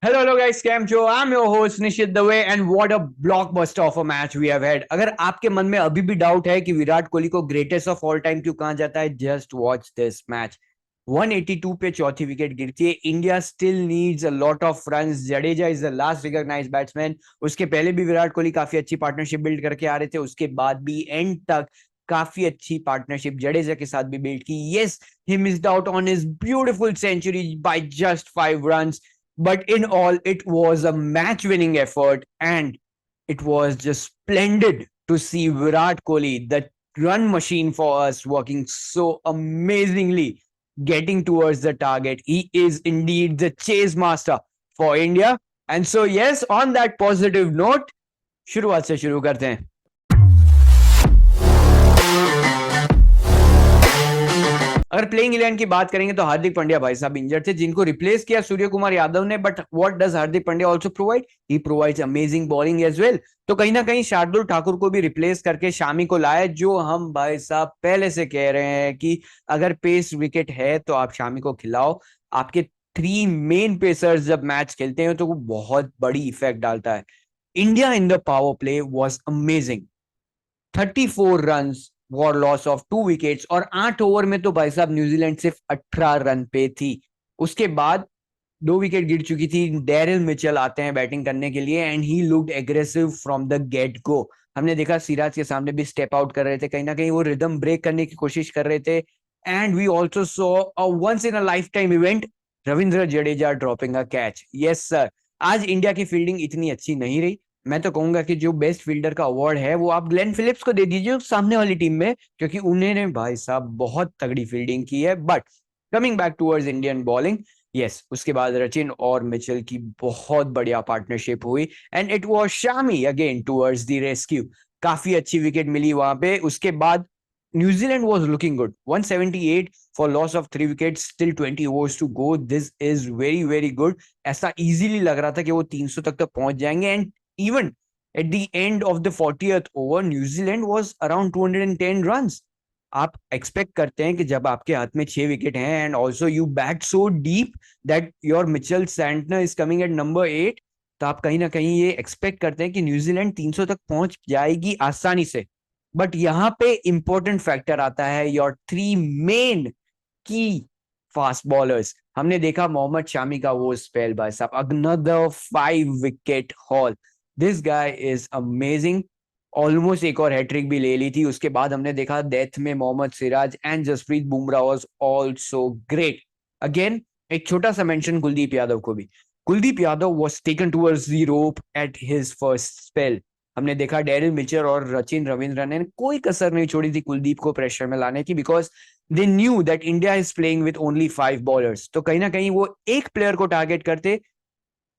Hello guys, scam show. I'm your host Nishit Dave and what a blockbuster of a match we have had. अगर आपके मन में अभी भी doubt है कि विराट कोहली को ग्रेटेस्ट ऑफ ऑल टाइम क्यों कहा जाता है, जस्ट वॉच दिस मैच। 182 पे चौथी विकेट गिरती है। India still needs a lot of runs. Jadeja is the last recognised batsman. उसके पहले भी विराट कोहली काफी अच्छी पार्टनरशिप बिल्ड करके आ रहे थे, उसके बाद भी एंड तक काफी अच्छी पार्टनरशिप जडेजा के साथ भी बिल्ड की। Yes, he missed out on his beautiful century by just 5 runs. But in all, it was a match winning effort, and it was just splendid to see Virat Kohli, the run machine for us, working so amazingly, getting towards the target. He is indeed the chase master for India. And so, yes, on that positive note, शुरुआत से शुरू करते हैं। अगर playing 11 की बात करेंगे तो हार्दिक पांड्या भाई साहब इंजर्ड थे, जिनको रिप्लेस किया सूर्य कुमार यादव ने। But what does Hardik Pandya also provide? He provides amazing bowling as well. तो कहीं ना कहीं शार्दुल ठाकुर को भी रिप्लेस करके शामी को लाया, जो हम भाई साहब पहले से कह रहे हैं कि अगर पेस विकेट है तो आप शामी को खिलाओ। आपके 3 मेन पेसर्स जब मैच खेलते हैं तो वो बहुत बड़ी इफेक्ट डालता है। India in the power play was amazing. 34 run war loss of 2 wickets, और 8 ओवर में तो भाई साहब न्यूजीलैंड सिर्फ 18 रन पे थी। उसके बाद 2 विकेट गिर चुकी थी। डेरिल मिचेल आते हैं बैटिंग करने के लिए and he looked aggressive from the get go. हमने देखा सिराज के सामने भी स्टेप आउट कर रहे थे, कहीं ना कहीं वो रिदम ब्रेक करने की कोशिश कर रहे थे। And we also saw a once in a life time event, Ravindra Jadeja dropping a catch. Yes sir, आज इंडिया की फील्डिंग इतनी अच्छी नहीं रही। मैं तो कहूंगा कि जो बेस्ट फील्डर का अवार्ड है वो आप ग्लेन फिलिप्स को दे दीजिए सामने वाली टीम में, क्योंकि उन्होंने भाई साहब बहुत तगड़ी फील्डिंग की है। But coming back towards Indian bowling, yes, उसके बाद रचिन और मिचेल की बहुत बढ़िया पार्टनरशिप हुई and it was Shami again towards the rescue. काफी अच्छी विकेट मिली वहां पे। उसके बाद New Zealand was looking good. 178 for loss of 3 wickets, still 20 overs to go. This is very very good. ऐसा इजीली लग रहा था कि वो 300 तक तो पहुंच जाएंगे। And even at the end of the 40th over, New Zealand was around 210 runs. आप एक्सपेक्ट करते हैं कि जब आपके हाथ में 6 विकेट हैं and also you bat so deep that your Mitchell Santner is coming at number 8, तो आप कहीं ना कहीं ये एक्सपेक्ट करते हैं कि न्यूजीलैंड 300 तक पहुंच जाएगी आसानी से। बट यहाँ पे इंपॉर्टेंट फैक्टर आता है योर 3 मेन की फास्ट बॉलर्स। हमने देखा मोहम्मद शामी का वो स्पेल भाई साहब, another 5 wicket haul. This guy is amazing. Almost एक और हैट्रिक भी ले ली थी। उसके बाद हमने देखा डेथ में Mohammed Siraj and Jasprit Bumrah was also great. Again एक छोटा सा मेंशन कुलदीप यादव को भी। Kuldeep Yadav was taken towards the rope at his first spell. हमने देखा डेरिल मिचर और रचिन रविंद्रन ने कोई कसर नहीं छोड़ी थी कुलदीप को प्रेशर में लाने की, because they knew that India is playing with only 5 bowlers. तो कहीं ना कहीं वो एक प्लेयर को टारगेट करते,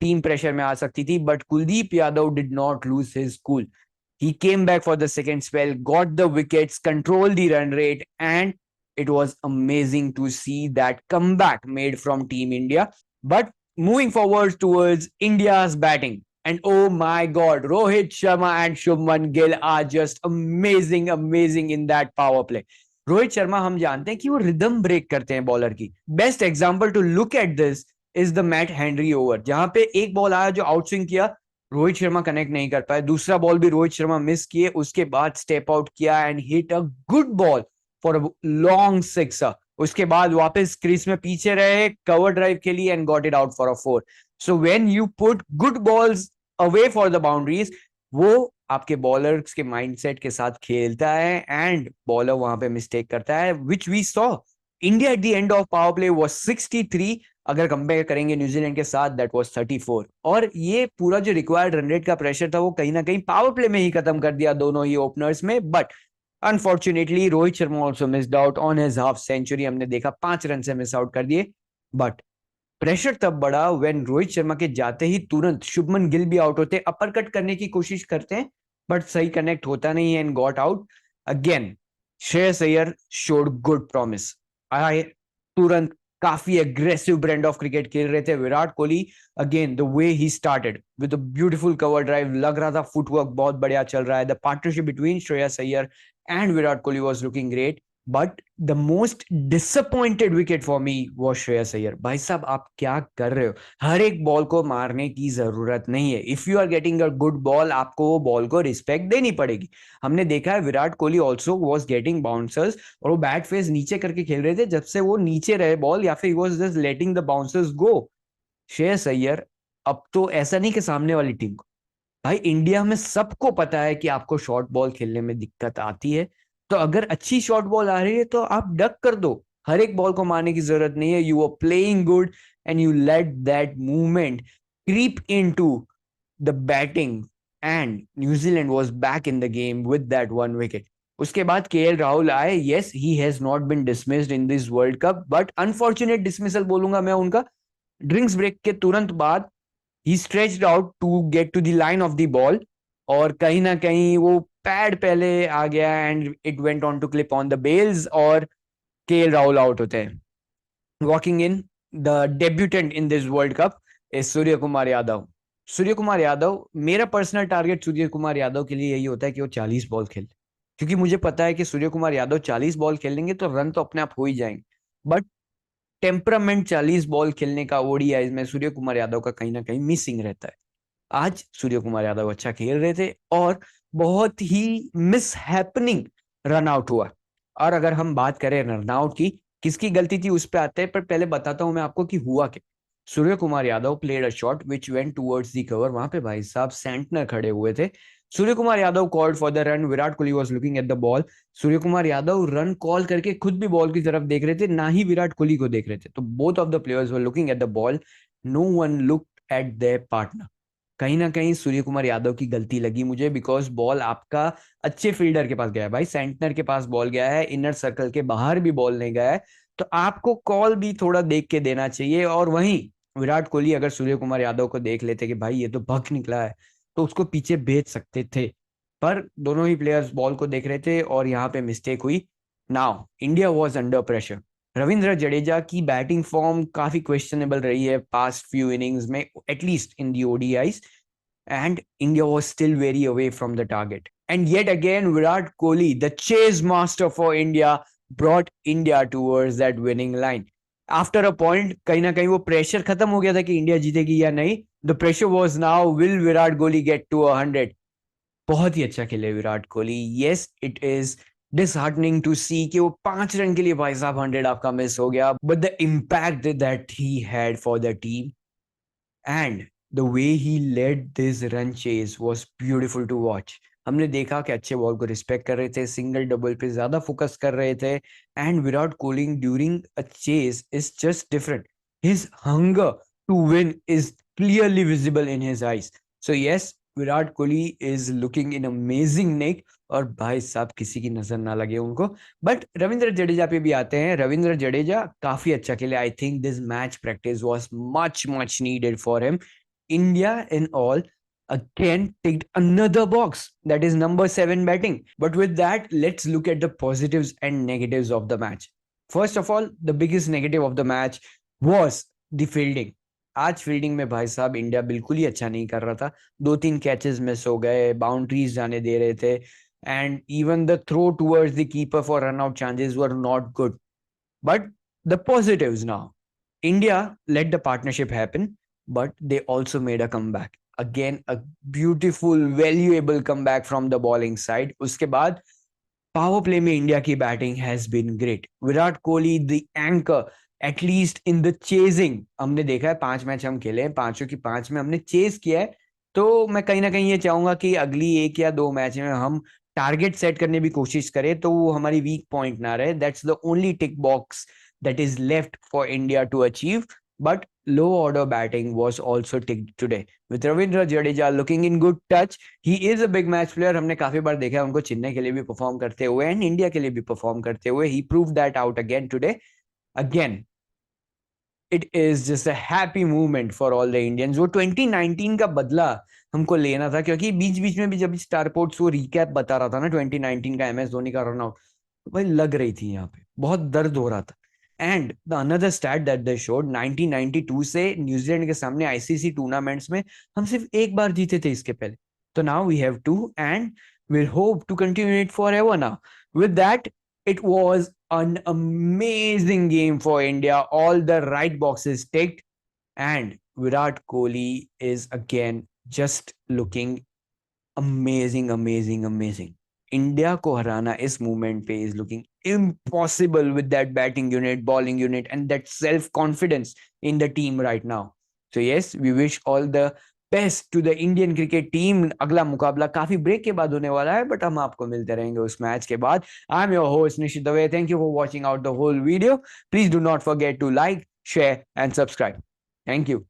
टीम प्रेशर में आ सकती थी। But Kuldeep Yadav did not lose his cool. He came back for the second spell, got the wickets, controlled the run rate, and it was amazing to see that comeback made from Team India. But moving forward towards India's batting, and oh my God, Rohit Sharma and Shubman Gill are just amazing, amazing in that power play. Rohit Sharma हम जानते हैं कि वो rhythm break करते हैं bowler की। Best example to look at this is the Matt Henry over, जहां पे एक बॉल आया जो आउटस्विंग किया, रोहित शर्मा कनेक्ट नहीं कर पाए। दूसरा बॉल भी रोहित शर्मा मिस किए, उसके बाद स्टेप आउट किया and hit a good ball for a long sixer. उसके बाद वापस क्रीज में पीछे रहे, कवर ड्राइव के लिए and got it out for a 4। So when you put good balls away for the boundaries, वो आपके बॉलर्स के माइंडसेट के साथ खेलता है एंड बॉलर वहां पे मिस्टेक करता है, which we saw. India at the end of power play was 63। अगर कंपेयर करेंगे न्यूजीलैंड के साथ, दैट वाज 34। और ये पूरा जो रिक्वायर्ड रन रेट का प्रेशर था वो कहीं ना कहीं पावर प्ले में ही खत्म कर दिया दोनों ही ओपनर्स में। But unfortunately Rohit Sharma also missed out on his half century. हमने देखा 5 रन से मिस आउट कर दिए। बट प्रेशर तब बढ़ा व्हेन रोहित शर्मा के जाते ही तुरंत शुभमन गिल भी आउट होते, अपर कट करने की कोशिश करते हैं बट सही कनेक्ट होता नहीं है and got out again. Shreyas Iyer showed good promise. आए तुरंत काफी एग्रेसिव ब्रांड ऑफ क्रिकेट खेल रहे थे। Virat Kohli again the way he started with a beautiful cover drive, लग रहा था फुटवर्क बहुत बढ़िया चल रहा है। The partnership between Shreyas Iyer and Virat Kohli was looking great. But the most disappointed wicket for me वो श्रेयस अय्यर। भाई साहब आप क्या कर रहे हो? हर एक बॉल को मारने की जरूरत नहीं है। If you are getting a good ball, आपको वो बॉल को रिस्पेक्ट देनी पड़ेगी। हमने देखा है Virat Kohli also was getting bouncers, और वो बैट फेस नीचे करके खेल रहे थे जब से वो नीचे रहे बॉल, या फिर was just letting the bouncers go. Shreyas Iyer, अब तो ऐसा नहीं कि सामने वाली टीम को, भाई इंडिया में सबको पता है कि आपको शॉर्ट बॉल खेलने में दिक्कत आती है। तो अगर अच्छी शॉर्ट बॉल आ रही है तो आप डक कर दो, हर एक बॉल को मारने की जरूरत नहीं है। You are playing good and you let that movement creep into the batting, and New Zealand was back in the game with that one wicket. उसके बाद केएल राहुल आए। Yes, he has not been dismissed in this world cup, but unfortunate dismissal बोलूंगा मैं उनका। Drinks break के तुरंत बाद he stretched out to get to the line of the ball, और कहीं ना कहीं वो पैड पहले आ गया and it went on to clip on the bails, और केएल राहुल आउट होते हैं। Walking in the debutante in this world Cup is Surya Kumar Yadav. Surya Kumar Yadav, मेरा पर्सनल टारगेट सूर्य कुमार यादव के लिए यही होता है कि वो 40 बॉल खेले, क्योंकि मुझे पता है कि सूर्य कुमार यादव 40 बॉल खेलेंगे तो रन तो अपने आप हो ही जाएंगे। बट टेम्परामेंट 40 बॉल खेलने का ओडीआई में सूर्य कुमार यादव का कहीं ना कहीं मिसिंग रहता है। आज सूर्य कुमार यादव अच्छा खेल रहे थे और बहुत ही मिस हैपनिंग रन आउट हुआ। और अगर हम बात करें रन आउट की, किसकी गलती थी उस पर आते हैं, पर पहले बताता हूं मैं आपको कि हुआ क्या। Surya Kumar Yadav played a shot which went towards the cover. वहां पे भाई साहब सेंटनर खड़े हुए थे। Surya Kumar Yadav called for the run, Virat Kohli was looking at the ball. Surya Kumar Yadav run call करके खुद भी बॉल की तरफ देख रहे थे, ना ही विराट कोहली को देख रहे थे। तो both of the players were looking at the ball, no one looked at their partner. कहीं ना कहीं सूर्य कुमार यादव की गलती लगी मुझे, बिकॉज बॉल आपका अच्छे फील्डर के पास गया है भाई, सेंटनर के पास बॉल गया है, इनर सर्कल के बाहर भी बॉल नहीं गया है। तो आपको कॉल भी थोड़ा देख के देना चाहिए। और वहीं विराट कोहली अगर सूर्य कुमार यादव को देख लेते कि भाई ये तो भग निकला है, तो उसको पीछे भेज सकते थे। पर दोनों ही प्लेयर्स बॉल को देख रहे थे और यहाँ पे मिस्टेक हुई। Now India was under pressure. Ravindra Jadeja की बैटिंग फॉर्म काफी क्वेश्चनेबल रही है पास्ट फ्यू इनिंग्स में, at least in the ODIs, and India was still very away from the target. And yet again, Virat Kohli, the chase master for India, brought India towards that winning line. After a point, कहीं ना कहीं वो pressure खत्म हो गया था कि India जीतेगी या नहीं। The pressure was now, will Virat Kohli get to 100? बहुत ही अच्छा खेले Virat Kohli. Yes, it is disheartening to see कि वो 5 रन के लिए भाई साहब 100 आपका मिस हो गया, but the impact that he had for the team and the way he led this run chase was beautiful to watch. हमने देखा कि अच्छे बॉल को रिस्पेक्ट कर रहे थे, सिंगल डबल पे ज्यादा फोकस कर रहे थे, and Virat Kohli during a chase is just different. His hunger to win is clearly visible in his eyes. So yes, Virat Kohli is looking in amazing nick, और भाई साहब किसी की नजर ना लगे उनको। बट रविंद्र जडेजा पे भी आते हैं। रविंद्र जडेजा काफी अच्छा खेले। I think this match practice was much much needed for him. India in all again ticked another box, that is number 7 batting. But with that, let's look at the positives and negatives of the match. First of all, the biggest negative of the match was the fielding. आज fielding में भाई साहब India बिल्कुल ही अच्छा नहीं कर रहा था। 2-3 कैचेस मिस हो गए, बाउंड्रीज जाने दे रहे थे, and even the throw towards the keeper for run out chances were not good. But the positives now, India let the partnership happen, but they also made a comeback. Again, a beautiful, valuable comeback from the bowling side. उसके बाद power play में India की batting has been great. Virat Kohli the anchor, at least in the chasing. हमने देखा है 5 match हम खेले हैं, 5 की 5 में हमने चेज किया है। तो मैं कहीं ना कहीं ये चाहूंगा कि अगली 1 या 2 मैच में हम टारगेट सेट करने की कोशिश करें, तो वो हमारी वीक पॉइंट ना रहे। That's the only tick box that is left for India to achieve. But low order batting was also ticked today with Ravindra Jadeja looking in good touch. He is a big match player. हमने काफी बार देखा है उनको चेन्नई के लिए भी perform करते हुए एंड इंडिया के लिए भी परफॉर्म करते हुए। He proved that out again today. Again, it is just a happy moment for all the Indians. वो 2019 का बदला हमको लेना था, क्योंकि बीच बीच में भी जब स्टारपोर्ट्स वो रिकैप बता रहा था ना 2019 का एमएस धोनी का रन आउट, तो भाई लग रही थी यहाँ पे, बहुत दर्द हो रहा था। And the another stat that they showed, 1992 से न्यूजीलैंड के सामने आईसीसी टूर्नामेंट्स में हम सिर्फ एक बार जीते थे इसके पहले। तो now we have to, and we'll hope to continue it forever now. With that, It was an amazing game for India. All the right boxes ticked, and Virat Kohli is again just looking amazing, amazing, amazing. India को हराना इस movement पे is looking impossible with that batting unit, bowling unit and that self confidence in the team right now. So yes, we wish all the best to the Indian cricket team. अगला मुकाबला काफी break के बाद होने वाला है, but हम आपको मिलते रहेंगे उस मैच के बाद. I am your host Nishit Dave. Thank you for watching out the whole video. Please do not forget to like, share and subscribe. Thank you.